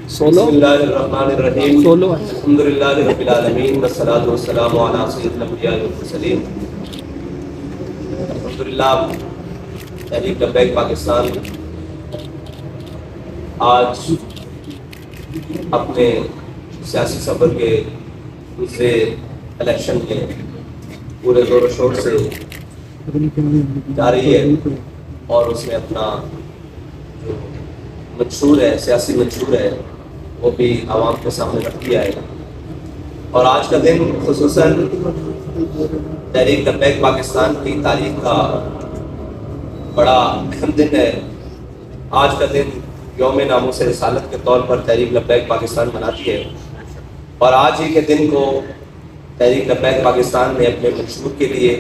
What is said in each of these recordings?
بسم اللہ الرحمن الرحیم الحمد للہ رب العالمین والصلاۃ والسلام علی سید الانبیاء والمرسلین. الحمد للہ تحریک لبیک پاکستان آج اپنے سیاسی سفر کے دوسرے الیکشن کے پورے زور و شور سے جا رہی ہے اور اس میں اپنا جو منشور ہے، سیاسی منشور ہے، وہ بھی عوام کے سامنے رکھ دیا ہے. اور آج کا دن خصوصاً تحریک لبیک پاکستان کی تاریخ کا بڑا اہم دن ہے. آج کا دن یوم ناموس رسالت کے طور پر تحریک لبیک پاکستان مناتی ہے، اور آج ہی کے دن کو تحریک لبیک پاکستان نے اپنے منشور کے لیے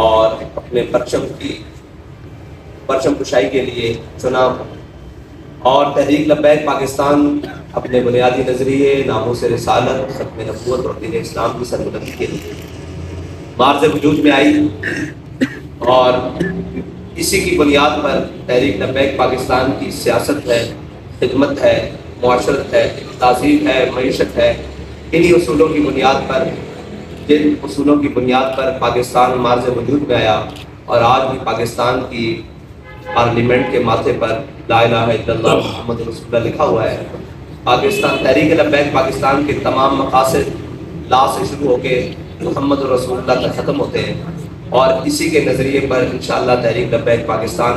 اور اپنے پرچم کشائی کے لیے چنا. اور تحریک لبیک پاکستان اپنے بنیادی نظریے ناموس رسالت، ختم نبوت اور دین اسلام کی سربلندی کے لیے معرض وجود میں آئی، اور اسی کی بنیاد پر تحریک لبیک پاکستان کی سیاست ہے، خدمت ہے، معاشرت ہے، تہذیب ہے، معیشت ہے. انہی اصولوں کی بنیاد پر، جن اصولوں کی بنیاد پر پاکستان معرض وجود میں آیا، اور آج بھی پاکستان کی پارلیمنٹ کے ماتھے پر لا الہ الا اللہ محمد رسول اللہ لکھا ہوا ہے. پاکستان تحریک لبیک پاکستان کے تمام مقاصد لا سے شروع ہو کے محمد رسول اللہ تک ختم ہوتے ہیں، اور اسی کے نظریے پر انشاءاللہ تحریک لبیک پاکستان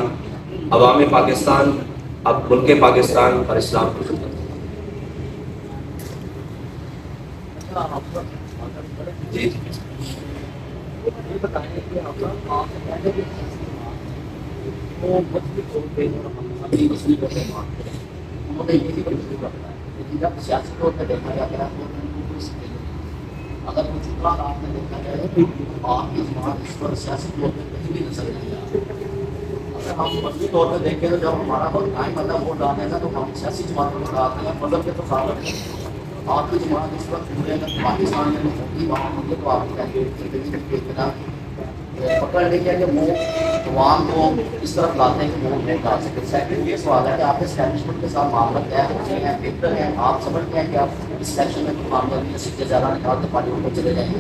عوام پاکستان، اب ملک پاکستان اور اسلام کی خدمت. جی وہ مختلف طور پہ انہوں نے یہ بھی منظور رکھا ہے، لیکن جب سیاسی طور پہ دیکھا جاتا ہے تو اگر کچھ اتنا آپ نے دیکھا جائے تو آپ کی جماعت اس پر سیاسی طور پہ کہیں بھی نظر نہیں آتا. اگر ہم مذہبی طور پہ دیکھیں تو جب ہمارا وقت ٹائم آتا ہے ووٹ ڈالنے کا تو ہم سیاسی جماعتوں کو ڈالتے ہیں مذہب کے تو خالق ہیں. آپ کی جماعت اس وقت پورے پاکستان میں ہوگی وہاں ہوں گے تو آپ کی پکڑ لے کے کہ وہ عوام کو اس طرف لاتے ہیں کہ ووٹ نہیں ڈال سکتے. سیکنڈ یہ سوال ہے کہ آپ اسٹیبلشمنٹ کے ساتھ معاملہ طے ہوتے ہیں، بہتر ہیں، آپ سمجھتے ہیں کہ آپ اس سیکشن میں معاملہ نہیں سکتے، زیادہ نکالتے پارلیمنٹ میں چلے جائیں گے.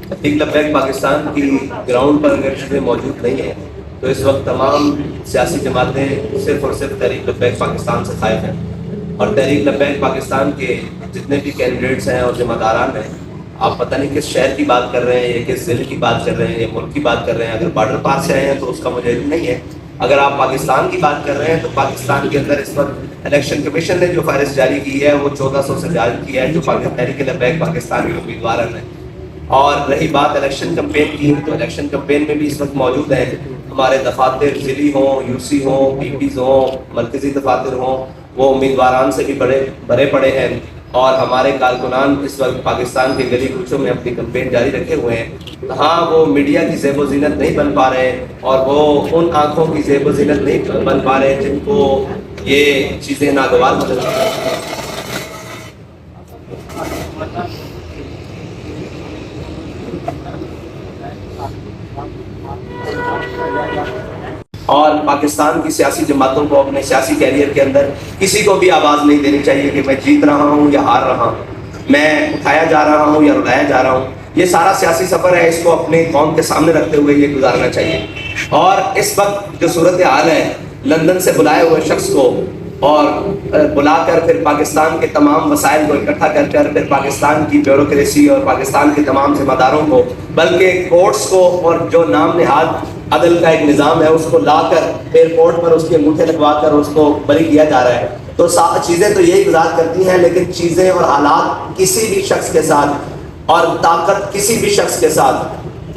تحریک لبیک پاکستان کی گراؤنڈ پر اگر چیزیں موجود نہیں ہیں تو اس وقت تمام سیاسی جماعتیں صرف اور صرف تحریک لبیک پاکستان سے خائف ہیں. اور تحریک لبیک پاکستان کے جتنے بھی کینڈیڈیٹس ہیں اور ذمہ داران ہیں، آپ پتہ نہیں کس شہر کی بات کر رہے ہیں یا کس ضلع کی بات کر رہے ہیں یا ملک کی بات کر رہے ہیں. اگر بارڈر پار سے آئے ہیں تو اس کا مجھے علم نہیں ہے. اگر آپ پاکستان کی بات کر رہے ہیں تو پاکستان کے اندر اس وقت الیکشن کمیشن نے جو فہرست جاری کی ہے وہ 1400 سے جاری کی ہے جو تحریک لبیک پاکستان کے امیدوار ہیں. اور رہی بات الیکشن کمپین کی، تو الیکشن کمپین میں بھی اس وقت موجود ہیں ہمارے دفاتر، ضلعی ہوں، یو سی ہوں، پی پیز ہوں، مرکزی دفاتر ہوں، وہ امیدواران سے بھی بڑے پڑے ہیں. اور ہمارے کارکنان اس وقت پاکستان کے گلی کوچوں میں اپنی کمپین جاری رکھے ہوئے ہیں. ہاں وہ میڈیا کی زیب و زینت نہیں بن پا رہے، اور وہ ان آنکھوں کی زیب و زینت نہیں بن پا رہے جن کو یہ چیزیں ناگوار نظر آتی ہیں. اور پاکستان کی سیاسی جماعتوں کو اپنے سیاسی کیریئر کے اندر کسی کو بھی آواز نہیں دینی چاہیے کہ میں جیت رہا ہوں یا ہار رہا ہوں، میں اٹھایا جا رہا ہوں یا رلایا جا رہا ہوں. یہ سارا سیاسی سفر ہے، اس کو اپنی قوم کے سامنے رکھتے ہوئے یہ گزارنا چاہیے. اور اس وقت جو صورتحال ہے، لندن سے بلائے ہوئے شخص کو اور بلا کر پھر پاکستان کے تمام وسائل کو اکٹھا کر پھر پاکستان کی بیوروکریسی اور پاکستان کے تمام ذمہ داروں کو، بلکہ کورٹس کو اور جو نام نہاد عدل کا ایک نظام ہے اس کو لا کر ایئرپورٹ پر اس کے انگوٹھے لگوا کر اس کو بری کیا جا رہا ہے. تو چیزیں تو یہی گزار کرتی ہیں، لیکن چیزیں اور حالات کسی بھی شخص کے ساتھ اور طاقت کسی بھی شخص کے ساتھ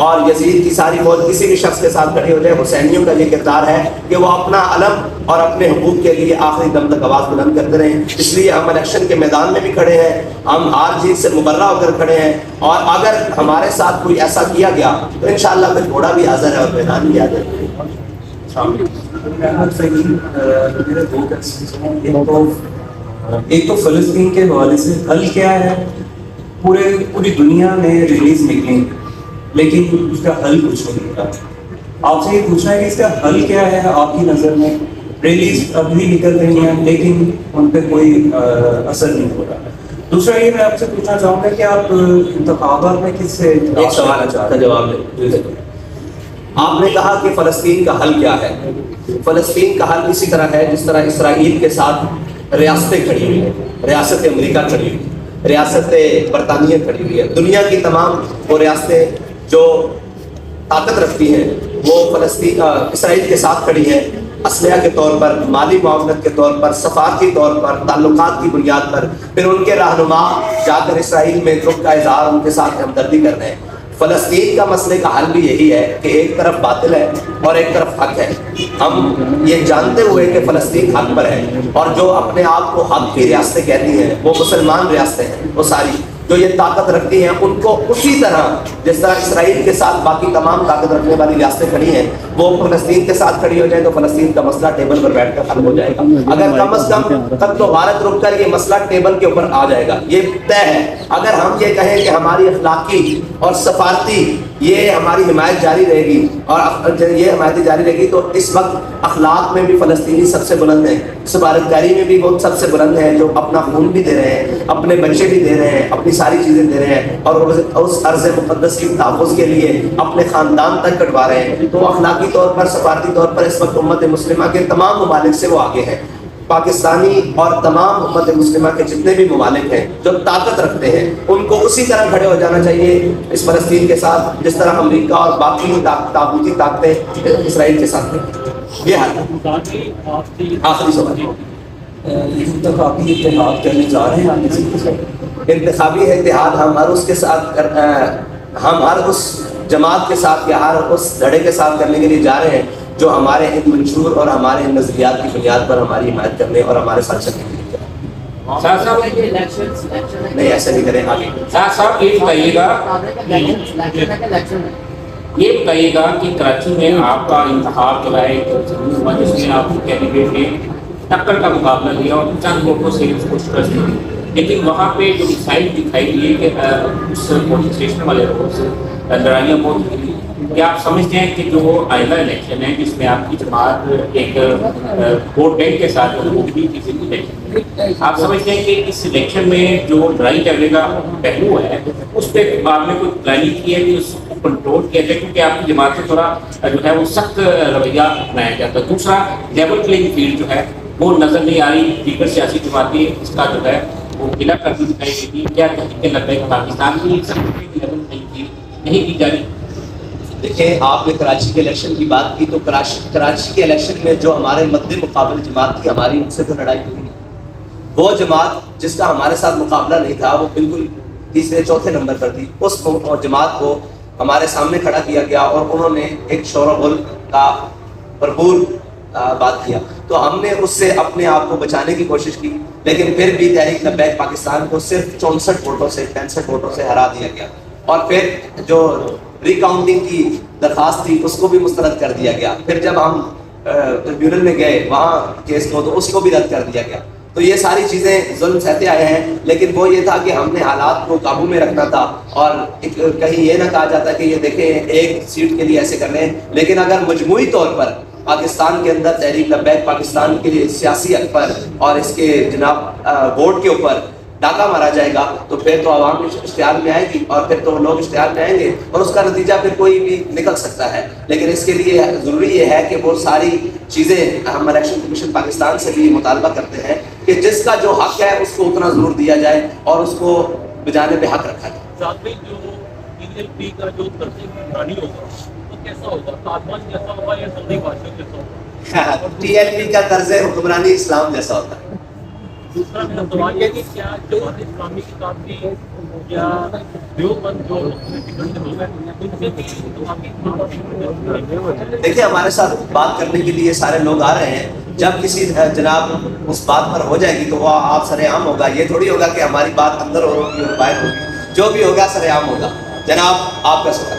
اور یزید کی ساری فوج کسی بھی شخص کے ساتھ کھڑی ہو جائے. حسینیوں کا یہ کردار ہے کہ وہ اپنا علم اور اپنے حقوق کے لیے آخری دم تک آواز بلند کرتے رہیں. اس لیے ہم الیکشن کے میدان میں بھی کھڑے ہیں، ہم ہار جیت سے مبرہ ہو کر کھڑے ہیں، اور اگر ہمارے ساتھ کوئی ایسا کیا گیا تو انشاءاللہ پھر گھوڑا بھی حاضر ہے اور میدان بھی حاضر ہے. میرے دو کوشچنز ہیں. ایک تو فلسطین کے حوالے سے حل کیا ہے؟ پوری دنیا میں ریلیز نکلیں لیکن اس کا حل کچھ نہیں ہوتا. آپ سے یہ پوچھنا ہے کہ اس کا حل کیا ہے آپ کی نظر میں؟ ریلیز ابھی نکل رہی ہیں لیکن ان پہ کوئی اثر نہیں ہو رہا ہے. دوسرا یہ میں آپ سے پوچھنا چاہوں گا کہ آپ انتخابات میں کس سے ایک سوال اچھا کا جواب دیں. آپ نے کہا کہ فلسطین کا حل کیا ہے. فلسطین کا حل اسی طرح ہے جس طرح اسرائیل کے ساتھ ریاستیں کھڑی ہوئی ہیں. ریاست امریکہ کھڑی ہوئی ہے, ریاست برطانیہ کھڑی ہوئی ہے. دنیا کی تمام وہ ریاستیں جو طاقت رکھتی ہیں وہ فلسطین اسرائیل کے ساتھ کھڑی ہیں, اسلحہ کے طور پر, مالی معاونت کے طور پر, سفارتی طور پر, تعلقات کی بنیاد پر. پھر ان کے رہنما جا کر اسرائیل میں دکھ کا اظہار ان کے ساتھ ہمدردی کر رہے ہیں. فلسطین کا مسئلے کا حل بھی یہی ہے کہ ایک طرف باطل ہے اور ایک طرف حق ہے. ہم یہ جانتے ہوئے کہ فلسطین حق پر ہے اور جو اپنے آپ کو حق کی ریاستیں کہتی ہیں وہ مسلمان ریاستیں ہیں, وہ ساری جو یہ طاقت رکھتی ہیں ان کو اسی طرح جس طرح اسرائیل کے ساتھ باقی تمام طاقت رکھنے والی ریاستیں کھڑی ہیں وہ فلسطین کے ساتھ کھڑی ہو جائیں تو فلسطین کا مسئلہ ٹیبل پر بیٹھ کر حل ہو جائے گا. اگر کم از کم قتل و غارت رک کر یہ مسئلہ ٹیبل کے اوپر آ جائے گا, یہ طے ہے. اگر ہم یہ کہیں کہ ہماری اخلاقی اور سفارتی یہ ہماری حمایت جاری رہے گی اور یہ حمایت جاری رہے گی تو اس وقت اخلاق میں بھی فلسطینی سب سے بلند ہیں, سفارتکاری میں بھی وہ سب سے بلند ہیں جو اپنا خون بھی دے رہے ہیں, اپنے بچے بھی دے رہے ہیں, اپنی ساری چیزیں دے رہے ہیں اور اس ارض مقدس کی تحفظ کے لیے اپنے خاندان تک کٹوا رہے ہیں. تو اخلاقی طور پر, سفارتی طور پر اس وقت امت مسلمہ کے تمام ممالک سے وہ آگے ہیں. پاکستانی اور تمام امت مسلمہ کے جتنے بھی ممالک ہیں جو طاقت رکھتے ہیں ان کو اسی طرح کھڑے ہو جانا چاہیے اس فلسطین کے ساتھ جس طرح امریکہ اور باقی طاقتی طاقتیں اسرائیل کے ساتھ ہیں. یہ حل ہے. آخری سوال, انتخابی اتحاد کرنے جا رہے ہیں کسی کے ساتھ؟ انتخابی اتحاد ہم ہر اس کے ساتھ ہم ہر اس جماعت کے ساتھ یا ہر اس دھڑے کے ساتھ کرنے کے لیے جا رہے ہیں جو ہمارے ان منشور اور ہمارے ان نظریات کی بنیاد پر ہماری حمایت کرنے اور ہمارے ساتھ چلنے کے لیے. نہیں ایسا نہیں کریں. آگے صاحب یہ بتائیے گا کہ کراچی میں آپ کا انتخاب جو ہے جس میں آپ کینڈیڈیٹ نے ٹکر کا مقابلہ لیا اور چند ووٹوں سے اس کو شکست دی, لیکن وہاں پہ جو مسائل دکھائی دیے کہ اس پولنگ اسٹیشن والے روڈ سے لڑائیاں بہت ہوئی. کیا آپ سمجھتے ہیں کہ جو آئندہ الیکشن ہے جس میں آپ کی جماعت ایک ووٹ بینک کے ساتھ آپ سمجھتے ہیں کہ اس الیکشن میں جو لڑائی جھگڑے کا پہلو ہے اس پہ آپ نے کوئی پلاننگ کی ہے کہ اس کو کنٹرول کیا جائے, کیونکہ آپ کی جماعت سے تھوڑا جو ہے وہ سخت رویہ اپنایا جاتا ہے. دوسرا لیول پلینگ فیلڈ جو ہے وہ نظر نہیں آ رہی, دیگر سیاسی جماعتیں اس کا جو ہے وہ قلعہ کرتی دکھائی دیتی. کیا تحقیقیں لگ رہی ہے پاکستان کی لیول پلینگ فیلڈ نہیں کی جا رہی؟ دیکھیں, آپ نے کراچی کے الیکشن کی بات کی تو کراچی کے الیکشن میں جو ہمارے مد مقابل جماعت تھی ہماری ان سے تو لڑائی ہوئی. وہ جماعت جس کا ہمارے ساتھ مقابلہ نہیں تھا وہ بالکل تیسرے چوتھے نمبر پر تھی. اس جماعت کو ہمارے سامنے کھڑا کیا گیا اور انہوں نے ایک شور و غل کا بھرپور بات کیا تو ہم نے اس سے اپنے آپ کو بچانے کی کوشش کی, لیکن پھر بھی تحریک لبیک پاکستان کو صرف 64 ووٹوں سے 65 ووٹوں سے ہرا دیا گیا. اور پھر جو ریکاؤنٹنگ کی درخواست تھی اس کو بھی مسترد کر دیا گیا. پھر جب ہم ٹریبیونل میں گئے وہاں کیس کو تو اس کو بھی رد کر دیا گیا. تو یہ ساری چیزیں ظلم سہتے آئے ہیں, لیکن وہ یہ تھا کہ ہم نے حالات کو قابو میں رکھنا تھا اور کہیں یہ نہ کہا جاتا کہ یہ دیکھیں ایک سیٹ کے لیے ایسے کر رہے ہیں. لیکن اگر مجموعی طور پر پاکستان کے اندر تحریک لبیک پاکستان کے لیے سیاسی حق پر اور اس کے جناب ووٹ کے اوپر ڈاکہ مارا جائے گا تو پھر تو عوام اشتہار میں آئے گی اور پھر تو لوگ اشتہار میں آئیں گے اور اس کا نتیجہ پھر کوئی بھی نکل سکتا ہے. لیکن اس کے لیے ضروری یہ ہے کہ وہ ساری چیزیں ہم الیکشن کمیشن پاکستان سے بھی مطالبہ کرتے ہیں کہ جس کا جو حق ہے اس کو اتنا ضرور دیا جائے اور اس کو بجانے پہ حق رکھا جائے. ٹی ایل پی کا طرز حکمرانی اسلام جیسا ہوتا ہے. دوسرا میرا سوال یہ کہ کیا جماعت اسلامی کی کافی یا دیوبند جو دیکھیں ہمارے ساتھ بات کرنے کے لیے سارے لوگ آ رہے ہیں. جب کسی جناب اس بات پر ہو جائے گی تو وہ آپ سر عام ہوگا. یہ تھوڑی ہوگا کہ ہماری بات اندر ہوگی اور باہر ہوگی, جو بھی ہوگا سر عام ہوگا. جناب آپ کا سوال.